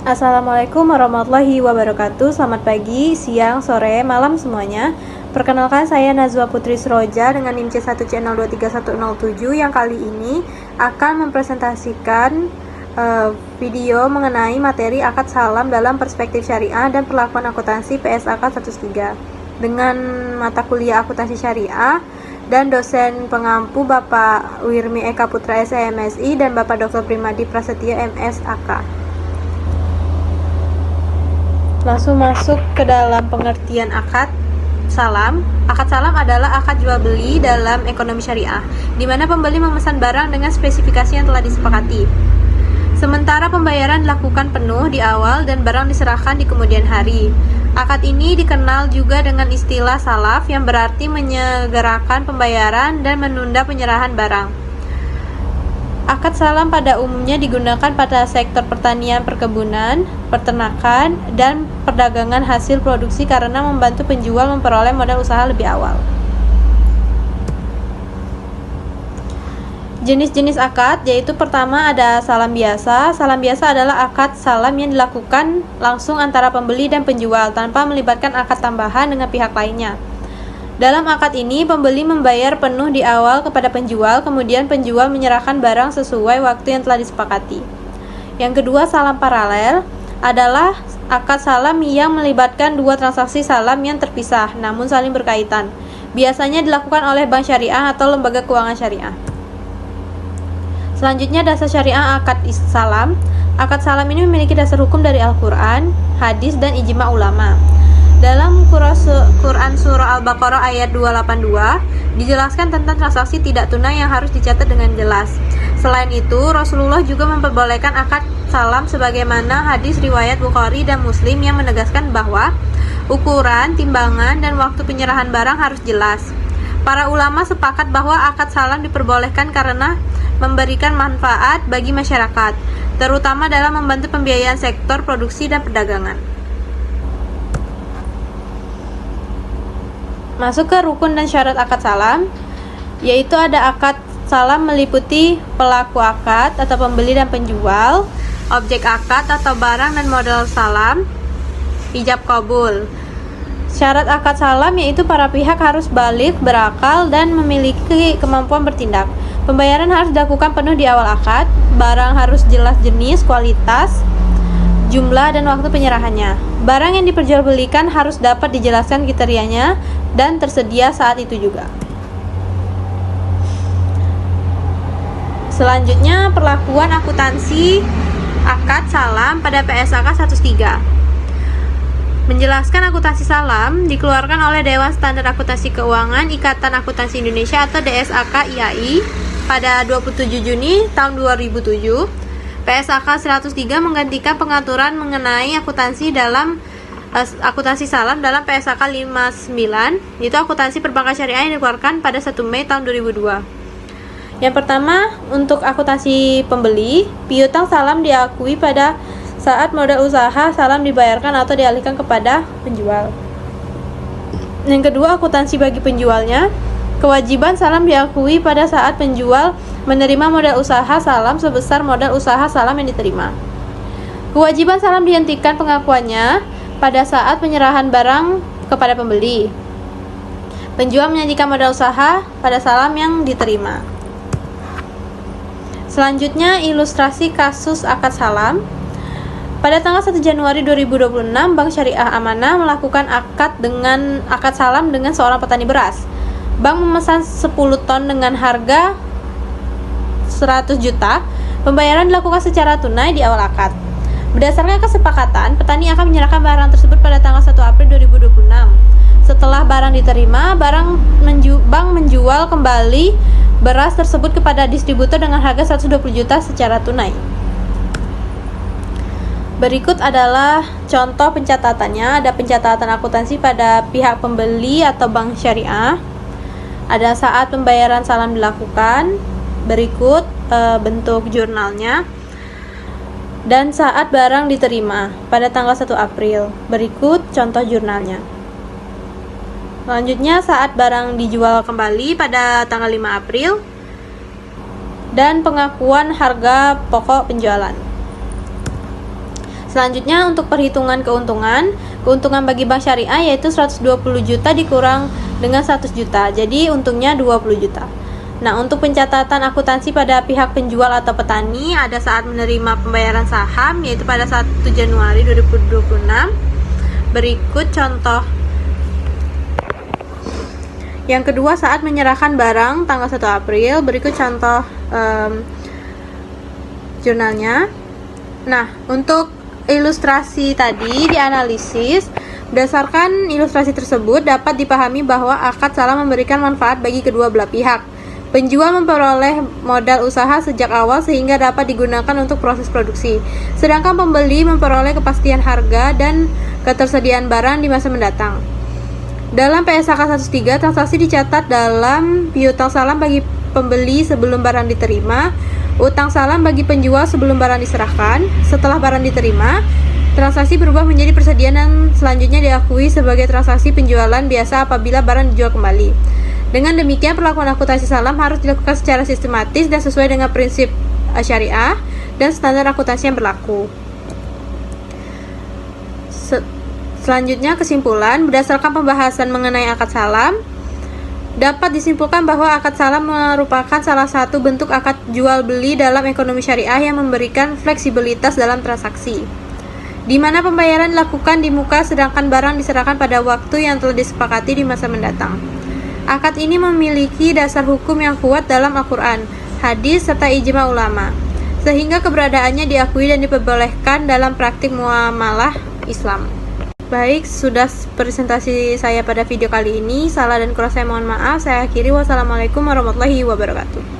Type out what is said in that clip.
Assalamualaikum warahmatullahi wabarakatuh. Selamat pagi, siang, sore, malam semuanya. Perkenalkan, saya Nazwa Putri Sroja dengan NIM C1 Channel 23107 yang kali ini akan mempresentasikan video mengenai materi akad salam dalam perspektif syariah dan perlakuan akuntansi PSAK 103 dengan mata kuliah akuntansi syariah dan dosen pengampu Bapak Wirmi Eka Putra SMSI dan Bapak Dr. Primadi Prasetya MSAK. Langsung masuk ke dalam pengertian akad salam. Akad salam adalah akad jual beli dalam ekonomi syariah, di mana pembeli memesan barang dengan spesifikasi yang telah disepakati. Sementara pembayaran dilakukan penuh di awal dan barang diserahkan di kemudian hari. Akad ini dikenal juga dengan istilah salaf yang berarti menyegerakan pembayaran dan menunda penyerahan barang. Akad salam pada umumnya digunakan pada sektor pertanian, perkebunan, peternakan, dan perdagangan hasil produksi karena membantu penjual memperoleh modal usaha lebih awal. Jenis-jenis akad yaitu pertama ada salam biasa. Salam biasa adalah akad salam yang dilakukan langsung antara pembeli dan penjual tanpa melibatkan akad tambahan dengan pihak lainnya. Dalam akad ini, pembeli membayar penuh di awal kepada penjual, kemudian penjual menyerahkan barang sesuai waktu yang telah disepakati. Yang kedua, salam paralel adalah akad salam yang melibatkan dua transaksi salam yang terpisah namun saling berkaitan. Biasanya dilakukan oleh bank syariah atau lembaga keuangan syariah. Selanjutnya, dasar syariah akad salam. Akad salam ini memiliki dasar hukum dari Al-Quran, hadis, dan ijma ulama. Dalam Quran Surah Al-Baqarah ayat 282 dijelaskan tentang transaksi tidak tunai yang harus dicatat dengan jelas. Selain itu, Rasulullah juga memperbolehkan akad salam sebagaimana hadis riwayat Bukhari dan Muslim yang menegaskan bahwa ukuran, timbangan, dan waktu penyerahan barang harus jelas. Para ulama sepakat bahwa akad salam diperbolehkan karena memberikan manfaat bagi masyarakat, terutama dalam membantu pembiayaan sektor produksi dan perdagangan. Masuk ke rukun dan syarat akad salam, yaitu ada akad salam meliputi pelaku akad atau pembeli dan penjual, objek akad atau barang dan modal salam, ijab kabul. Syarat akad salam yaitu para pihak harus balik, berakal, dan memiliki kemampuan bertindak. Pembayaran harus dilakukan penuh di awal akad, barang harus jelas jenis, kualitas, jumlah, dan waktu penyerahannya. Barang yang diperjualbelikan harus dapat dijelaskan kriterianya dan tersedia saat itu juga. Selanjutnya, perlakuan akuntansi akad salam pada PSAK 103. Menjelaskan akuntansi salam dikeluarkan oleh Dewan Standar Akuntansi Keuangan Ikatan Akuntansi Indonesia atau DSAK IAI pada 27 Juni tahun 2007. PSAK 103 menggantikan pengaturan mengenai akuntansi salam dalam PSAK 59, yaitu akuntansi perbankan syariah yang dikeluarkan pada 1 Mei tahun 2002. Yang pertama, untuk akuntansi pembeli, piutang salam diakui pada saat modal usaha salam dibayarkan atau dialihkan kepada penjual. Yang kedua, akuntansi bagi penjualnya. Kewajiban salam diakui pada saat penjual menerima modal usaha salam sebesar modal usaha salam yang diterima. Kewajiban salam dihentikan pengakuannya pada saat penyerahan barang kepada pembeli. Penjual menyajikan modal usaha pada salam yang diterima. Selanjutnya, ilustrasi kasus akad salam. Pada tanggal 1 Januari 2026, Bank Syariah Amanah melakukan akad salam dengan seorang petani beras. Bank memesan 10 ton dengan harga 100 juta. Pembayaran dilakukan secara tunai di awal akad. Berdasarkan kesepakatan, petani akan menyerahkan barang tersebut pada tanggal 1 April 2026. Setelah barang diterima, bank menjual kembali beras tersebut kepada distributor dengan harga 120 juta secara tunai. Berikut adalah contoh pencatatannya. Ada pencatatan akuntansi pada pihak pembeli atau bank syariah. Ada saat pembayaran salam dilakukan. Berikut bentuk jurnalnya. Dan saat barang diterima pada tanggal 1 April. Berikut contoh jurnalnya. Selanjutnya, saat barang dijual kembali pada tanggal 5 April. Dan pengakuan harga pokok penjualan. Selanjutnya untuk perhitungan keuntungan bagi bank syariah yaitu 120 juta dikurang dengan 100 juta, jadi untungnya 20 juta. Nah, untuk pencatatan akuntansi pada pihak penjual atau petani ada saat menerima pembayaran saham yaitu pada 1 Januari 2026. Berikut contoh. Yang kedua saat menyerahkan barang tanggal 1 April. Berikut contoh jurnalnya. Nah, untuk ilustrasi tadi dianalisis. Berdasarkan ilustrasi tersebut dapat dipahami bahwa akad salam memberikan manfaat bagi kedua belah pihak. Penjual memperoleh modal usaha sejak awal sehingga dapat digunakan untuk proses produksi. Sedangkan pembeli memperoleh kepastian harga dan ketersediaan barang di masa mendatang. Dalam PSAK 103, transaksi dicatat dalam piutang salam bagi pembeli sebelum barang diterima, utang salam bagi penjual sebelum barang diserahkan. Setelah barang diterima, transaksi berubah menjadi persediaan dan selanjutnya diakui sebagai transaksi penjualan biasa apabila barang dijual kembali. Dengan demikian, perlakuan akuntansi salam harus dilakukan secara sistematis dan sesuai dengan prinsip syariah dan standar akuntansi yang berlaku. Selanjutnya, kesimpulan. Berdasarkan pembahasan mengenai akad salam, dapat disimpulkan bahwa akad salam merupakan salah satu bentuk akad jual beli dalam ekonomi syariah yang memberikan fleksibilitas dalam transaksi, di mana pembayaran dilakukan di muka sedangkan barang diserahkan pada waktu yang telah disepakati di masa mendatang. Akad ini memiliki dasar hukum yang kuat dalam Al-Quran, hadis, serta ijma ulama, sehingga keberadaannya diakui dan diperbolehkan dalam praktik muamalah Islam. Baik, sudah presentasi saya pada video kali ini. Salah dan kurang saya mohon maaf. Saya akhiri. Wassalamualaikum warahmatullahi wabarakatuh.